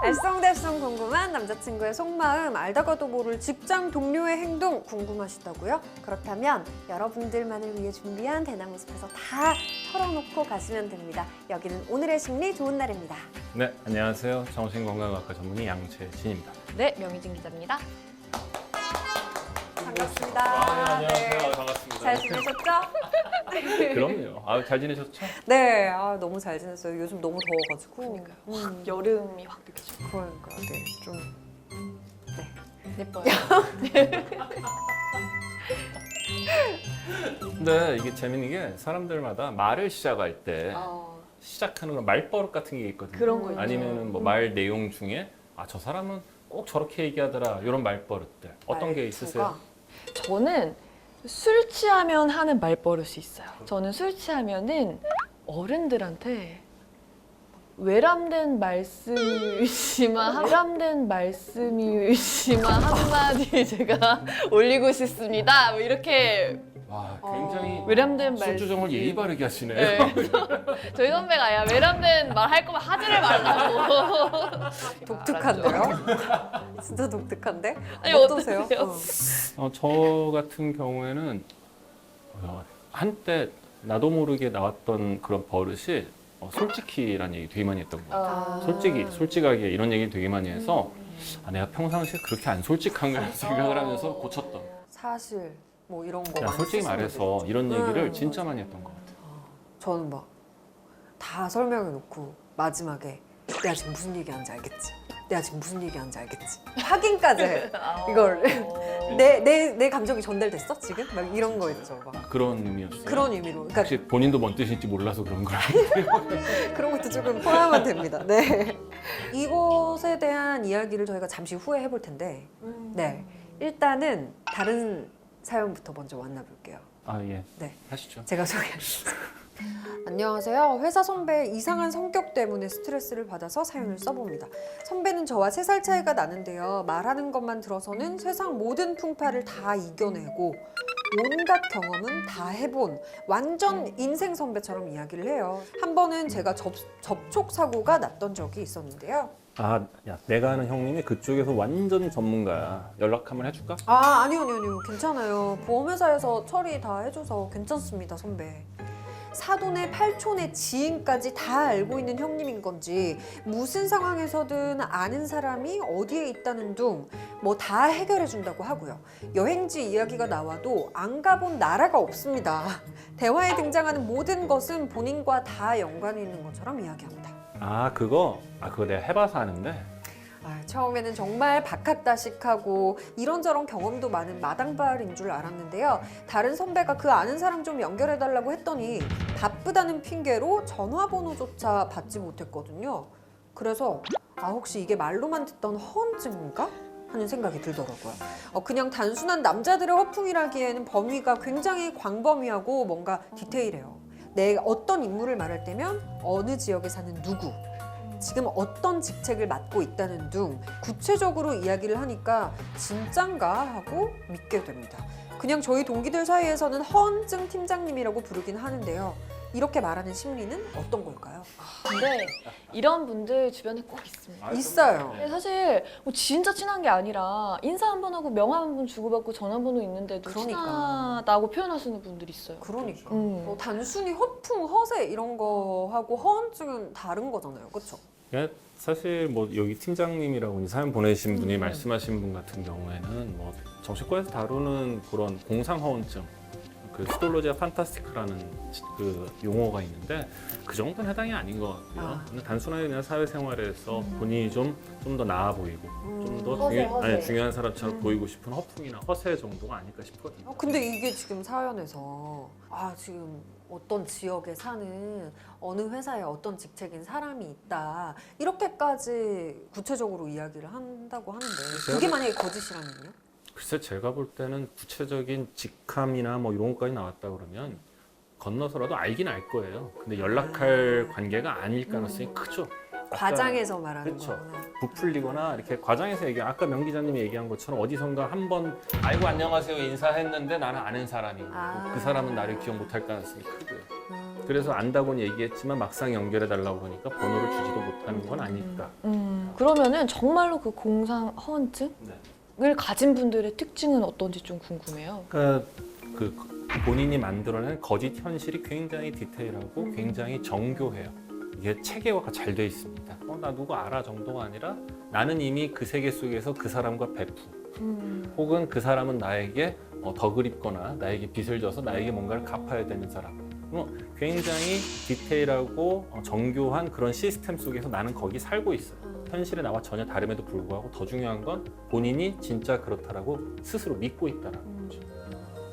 알쏭달쏭 궁금한 남자친구의 속마음, 알다가도 모를 직장 동료의 행동 궁금하시다고요? 그렇다면 여러분들만을 위해 준비한 대나무 숲에서 다 털어놓고 가시면 됩니다. 여기는 오늘의 심리 좋은 날입니다. 네, 안녕하세요. 정신건강학과 전문의 양채진입니다. 네, 명희진 기자입니다. 반갑습니다. 안녕하세요. 반갑습니다. 잘 지내셨죠? 그럼요. 잘 지내셨죠? 네, 너무 잘 지냈어요. 요즘 너무 더워가지고. 확 여름이 확 느껴져요. 그러니까 네, 좀 예뻐요. 근데 이게 재밌는 게 사람들마다 말을 시작할 때 시작하는 건 말버릇 같은 게 있거든요. 그런 거 있죠. 아니면은 뭐 말 내용 중에 저 사람은 꼭 저렇게 얘기하더라. 이런 말버릇들. 어떤 게 있으세요? 저는 술 취하면 하는 말버릇이 있어요. 저는 술 취하면은 어른들한테 외람된 말씀이지만 한마디 제가 올리고 싶습니다. 뭐 이렇게 와, 굉장히 외람된 말. 술주정을 예의 바르게 하시네. 네. 저희 선배가 야 외람된 말 할 거면 하지를 말라고. 독특한데요? 진짜 독특한데? 아니, 어떠세요? 어떠세요? 저 같은 경우에는 한때 나도 모르게 나왔던 그런 버릇이 솔직히라는 얘기 되게 많이 했던 것 같아요. 솔직하게 이런 얘기 되게 많이 해서 내가 평상시에 그렇게 안 솔직한가 생각을 하면서 고쳤던. 사실 뭐 이런 거 야, 많이 솔직히 쓰시는 말해서 분들 있죠. 이런 얘기를 맞아요. 진짜 많이 했던 것 같아요. 저는 막 다 설명해 놓고 마지막에 내가 지금 무슨 얘기하는지 알겠지? 내가 지금 무슨 얘기하는지 알겠지? 확인까지 해. 이걸 내 감정이 전달됐어 지금? 막 이런 거 있죠. 막 그런 의미였어요. 그런 의미로. 그러니까 혹시 본인도 뭔 뜻인지 몰라서 그런 거예요? 그런 것도 조금 포함하면 됩니다. 네. 이것에 대한 이야기를 저희가 잠시 후에 해볼 텐데, 네. 일단은 다른 사연부터 먼저 만나볼게요. 예. 네. 하시죠. 제가 소개하겠습니다. 안녕하세요. 회사 선배의 이상한 성격 때문에 스트레스를 받아서 사연을 써봅니다. 선배는 저와 3살 차이가 나는데요. 말하는 것만 들어서는 세상 모든 풍파를 다 이겨내고 온갖 경험은 다 해본 완전 인생 선배처럼 이야기를 해요. 한 번은 제가 접촉 사고가 났던 적이 있었는데요. 야, 내가 아는 형님이 그쪽에서 완전 전문가야. 연락 한번 해줄까? 아니요. 괜찮아요. 보험회사에서 처리 다 해줘서 괜찮습니다, 선배. 사돈의 팔촌의 지인까지 다 알고 있는 형님인 건지 무슨 상황에서든 아는 사람이 어디에 있다는 둥 뭐 다 해결해 준다고 하고요. 여행지 이야기가 나와도 안 가본 나라가 없습니다. 대화에 등장하는 모든 것은 본인과 다 연관이 있는 것처럼 이야기합니다. 그거 내가 해봐서 아는데. 처음에는 정말 박학다식하고 이런저런 경험도 많은 마당발인 줄 알았는데요. 다른 선배가 그 아는 사람 좀 연결해달라고 했더니 바쁘다는 핑계로 전화번호조차 받지 못했거든요. 그래서 혹시 이게 말로만 듣던 허언증인가? 하는 생각이 들더라고요. 그냥 단순한 남자들의 허풍이라기에는 범위가 굉장히 광범위하고 뭔가 디테일해요. 내가 어떤 인물을 말할 때면 어느 지역에 사는 누구, 지금 어떤 직책을 맡고 있다는 등 구체적으로 이야기를 하니까 진짠가 하고 믿게 됩니다. 그냥 저희 동기들 사이에서는 허언증 팀장님이라고 부르긴 하는데요. 이렇게 말하는 심리는 어떤 걸까요? 근데 이런 분들 주변에 꼭 있습니다. 있어요. 근데 사실 뭐 진짜 친한 게 아니라 인사 한 번 하고 명함 한 번 주고받고 전화번호 있는데도 그러니까. 친하다고 표현하시는 분들이 있어요. 그러니까 단순히 허풍, 허세 이런 거하고 허언증은 다른 거잖아요. 그렇죠? 사실 뭐 여기 팀장님이라고 사연 보내신 분이 말씀하신 분 같은 경우에는 뭐 정신과에서 다루는 그런 공상허언증, 그 시돌로지아 판타스티크라는 그 용어가 있는데 그 정도는 해당이 아닌 것 같고요. 근데 단순하게 그냥 사회생활에서 본인이 좀 더 나아 보이고 좀 더 허세. 중요한 사람처럼 보이고 싶은 허풍이나 허세 정도가 아닐까 싶거든요. 근데 이게 지금 사연에서 지금 어떤 지역에 사는 어느 회사에 어떤 직책인 사람이 있다 이렇게까지 구체적으로 이야기를 한다고 하는데 그게 만약에 거짓이라면요? 글쎄 제가 볼 때는 구체적인 직함이나 뭐 이런 것까지 나왔다 그러면 건너서라도 알긴 알 거예요. 근데 연락할 관계가 아닐 가능성이 크죠. 과장해서 말하는 그쵸. 거구나. 부풀리거나 이렇게 과장해서 아까 명 기자님이 얘기한 것처럼 어디선가 한번 아이고 안녕하세요 인사했는데 나는 아는 사람이고 그 사람은 나를 기억 못할 가능성이 크고요. 그래서 안다고는 얘기했지만 막상 연결해 달라고 그러니까 번호를 주지도 못하는 건 아닐까. 그러면은 정말로 그 공상 허언증을 가진 분들의 특징은 어떤지 좀 궁금해요. 그러니까 그 본인이 만들어낸 거짓 현실이 굉장히 디테일하고 굉장히 정교해요. 이게 체계화가 잘 돼 있습니다. 나 누구 알아 정도가 아니라 나는 이미 그 세계 속에서 그 사람과 베프 혹은 그 사람은 나에게 더 그립거나 나에게 빚을 져서 나에게 뭔가를 갚아야 되는 사람. 굉장히 디테일하고 정교한 그런 시스템 속에서 나는 거기 살고 있어요. 현실에 나와 전혀 다름에도 불구하고 더 중요한 건 본인이 진짜 그렇다라고 스스로 믿고 있다라는 거죠.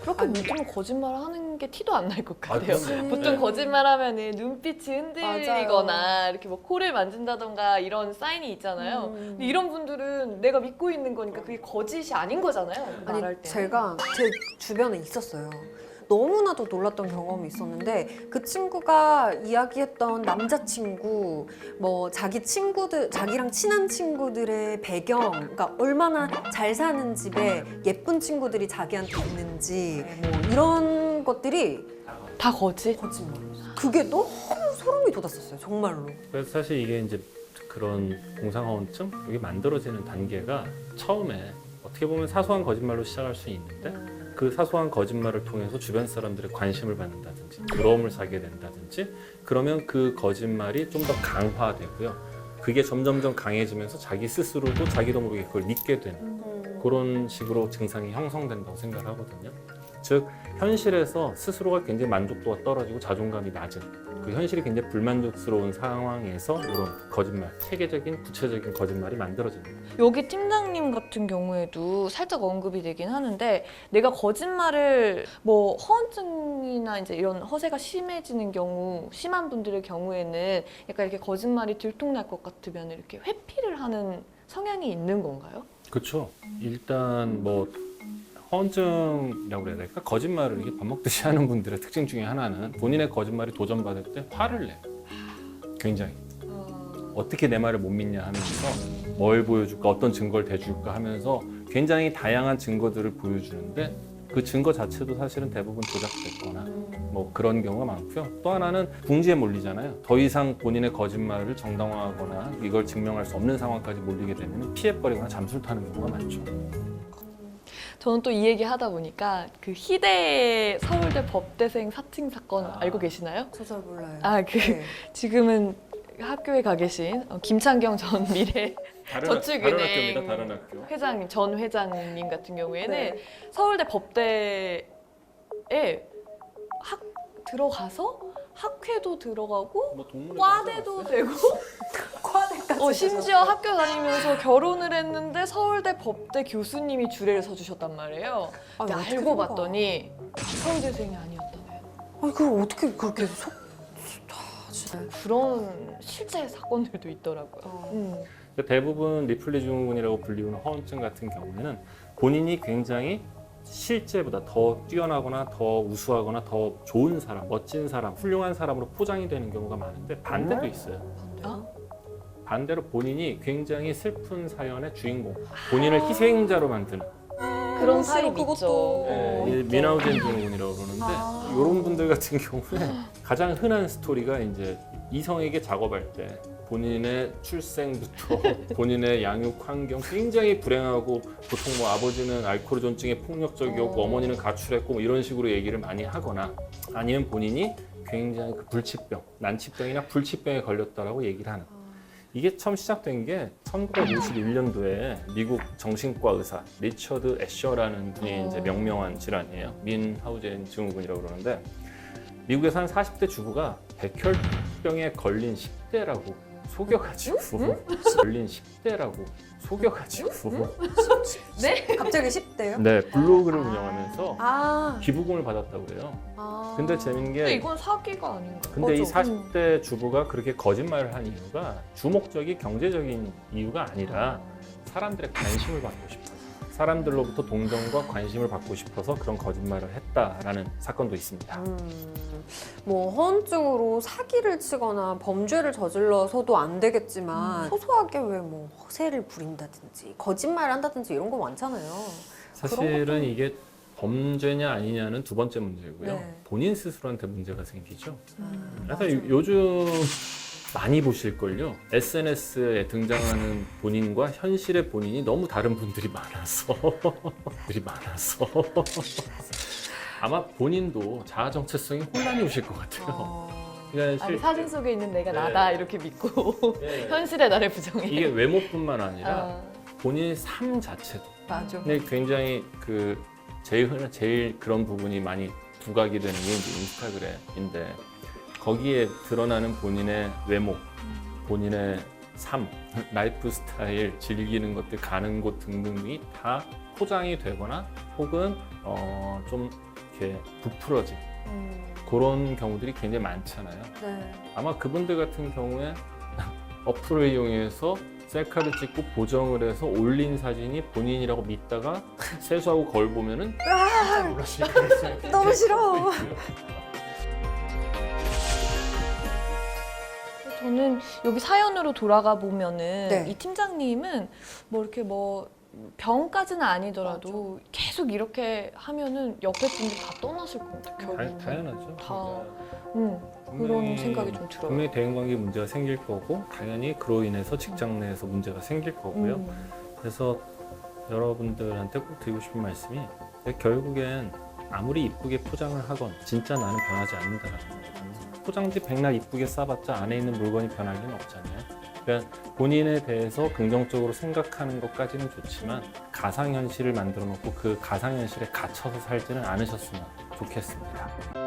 그렇게 믿으면 거짓말을 하는 게 티도 안 날 것 같아요. 그럼요. 보통 네. 거짓말하면은 눈빛이 흔들리거나 이렇게 뭐 코를 만진다던가 이런 사인이 있잖아요. 근데 이런 분들은 내가 믿고 있는 거니까 그게 거짓이 아닌 거잖아요. 아니 말할 때. 제가 제 주변에 있었어요. 너무나도 놀랐던 경험이 있었는데 그 친구가 이야기했던 남자친구, 뭐 자기 친구들, 자기랑 친한 친구들의 배경, 그러니까 얼마나 잘 사는 집에 예쁜 친구들이 자기한테 있는지 뭐 이런 것들이 다 거짓? 거짓말이었어요. 그게 너무 소름이 돋았었어요, 정말로. 그래서 사실 이게 이제 그런 공상허언증 이게 만들어지는 단계가 처음에 어떻게 보면 사소한 거짓말로 시작할 수 있는데 그 사소한 거짓말을 통해서 주변 사람들의 관심을 받는다든지 부러움을 사게 된다든지 그러면 그 거짓말이 좀 더 강화되고요. 그게 점점점 강해지면서 자기 스스로도 자기도 모르게 그걸 믿게 되는 그런 식으로 증상이 형성된다고 생각을 하거든요. 즉 현실에서 스스로가 굉장히 만족도가 떨어지고 자존감이 낮은 그 현실이 굉장히 불만족스러운 상황에서 이런 거짓말, 체계적인 구체적인 거짓말이 만들어집니다. 여기 팀장님 같은 경우에도 살짝 언급이 되긴 하는데 내가 거짓말을 뭐 허언증이나 이제 이런 허세가 심해지는 경우, 심한 분들의 경우에는 약간 이렇게 거짓말이 들통날 것 같으면 이렇게 회피를 하는 성향이 있는 건가요? 그렇죠. 일단 뭐 허언증이라고 그래야 될까? 거짓말을 이게 밥 먹듯이 하는 분들의 특징 중에 하나는 본인의 거짓말이 도전받을 때 화를 내요. 굉장히. 어떻게 내 말을 못 믿냐 하면서 뭘 보여줄까, 어떤 증거를 대줄까 하면서 굉장히 다양한 증거들을 보여주는데 그 증거 자체도 사실은 대부분 조작됐거나 뭐 그런 경우가 많고요. 또 하나는 궁지에 몰리잖아요. 더 이상 본인의 거짓말을 정당화하거나 이걸 증명할 수 없는 상황까지 몰리게 되면 피해버리거나 잠수를 타는 경우가 많죠. 저는 또 이 얘기 하다 보니까 그 희대 서울대 법대생 사칭 사건 알고 계시나요? 저 잘 몰라요. 그 지금은 학교에 가 계신 김창경 전 미래 다른 저축은행 학교입니다. 다른 학교. 회장님, 전 회장님 같은 경우에는 네. 서울대 법대에 들어가서 학회도 들어가고 뭐 동물에 과대도 되고 과대까지. 심지어 학교 다니면서 결혼을 했는데 서울대 법대 교수님이 주례를 서주셨단 말이에요. 근데 아니, 어떻게 알고 그런 봤더니 서울대생이 아니었다고요. 아니 그걸 어떻게 그렇게 진짜. 그런 실제 사건들도 있더라고요. 대부분 리플리 증후군이라고 불리우는 허언증 같은 경우에는 본인이 굉장히 실제보다 더 뛰어나거나 더 우수하거나 더 좋은 사람, 멋진 사람, 훌륭한 사람으로 포장이 되는 경우가 많은데 반대도 있어요. 반대로 본인이 굉장히 슬픈 사연의 주인공, 본인을 희생자로 만드는 그런 타입 그것도 있죠. 이 미나우젠 증후군이라고 그러는데 이런 분들 같은 경우에 가장 흔한 스토리가 이제 이성에게 작업할 때 본인의 출생부터 본인의 양육 환경 굉장히 불행하고 보통 뭐 아버지는 알코올 존증에 폭력적이었고 어머니는 가출했고 뭐 이런 식으로 얘기를 많이 하거나 아니면 본인이 굉장히 그 불치병, 난치병이나 불치병에 걸렸다라고 얘기를 하는. 이게 처음 시작된 게 1951년도에 미국 정신과 의사 리처드 애셔라는 분이 이제 명명한 질환이에요. 민하우젠 증후군이라고 그러는데 미국에서 한 40대 주부가 백혈병에 걸린 10대라고 속여가지고 걸린 10대라고 속여가지고 네? 갑자기 10대요? 네 블로그를 운영하면서 아. 기부금을 받았다고 그래요. 근데 재밌는 근데 게 이건 사기가 아닌가? 근데 이 맞아. 40대 주부가 그렇게 거짓말을 한 이유가 주목적이 경제적인 이유가 아니라 사람들의 관심을 받고 싶어서 사람들로부터 동정과 관심을 받고 싶어서 그런 거짓말을 했다라는 사건도 있습니다. 뭐 허언증으로 사기를 치거나 범죄를 저질러서도 안 되겠지만 소소하게 왜 뭐 허세를 부린다든지 거짓말을 한다든지 이런 거 많잖아요. 사실은 이게 범죄냐 아니냐는 두 번째 문제고요. 네. 본인 스스로한테 문제가 생기죠. 그래서 요즘 많이 보실걸요. SNS에 등장하는 본인과 현실의 본인이 너무 다른 분들이 많아서 아마 본인도 자아 정체성이 혼란이 오실 것 같아요. 그러니까 아니, 사진 속에 있는 내가 네. 나다 이렇게 믿고 네. 현실의 나를 부정해. 이게 외모뿐만 아니라 아, 본인의 삶 자체도 맞아. 근데 굉장히 그 제일 그런 부분이 많이 부각이 되는 게 이제 인스타그램인데 거기에 드러나는 본인의 외모, 본인의 삶, 라이프 스타일, 즐기는 것들, 가는 곳 등등이 다 포장이 되거나 혹은 좀 이렇게 부풀어진 그런 경우들이 굉장히 많잖아요. 네. 아마 그분들 같은 경우에 어플을 이용해서 셀카를 찍고 보정을 해서 올린 사진이 본인이라고 믿다가 세수하고 거울 보면은 깜짝 놀라실 가능성이 너무 싫어. 저는 여기 사연으로 돌아가 보면은 네. 이 팀장님은 뭐 이렇게 뭐 병까지는 아니더라도 계속 이렇게 하면은 옆에 분들 다 떠나실 것 같아요. 결국 당연하죠. 다. 그런 분명히- 생각이 좀 들어요. 분명히 대인관계 문제가 생길 거고 당연히 그로 인해서 직장 내에서 문제가 생길 거고요. 그래서 여러분들한테 꼭 드리고 싶은 말씀이 결국엔 아무리 이쁘게 포장을 하건 진짜 나는 변하지 않는다라는 거거든요. 포장지 백날 이쁘게 싸봤자 안에 있는 물건이 변할 리는 없잖아요. 그러니까 본인에 대해서 긍정적으로 생각하는 것까지는 좋지만 가상현실을 만들어 놓고 그 가상현실에 갇혀서 살지는 않으셨으면 좋겠습니다.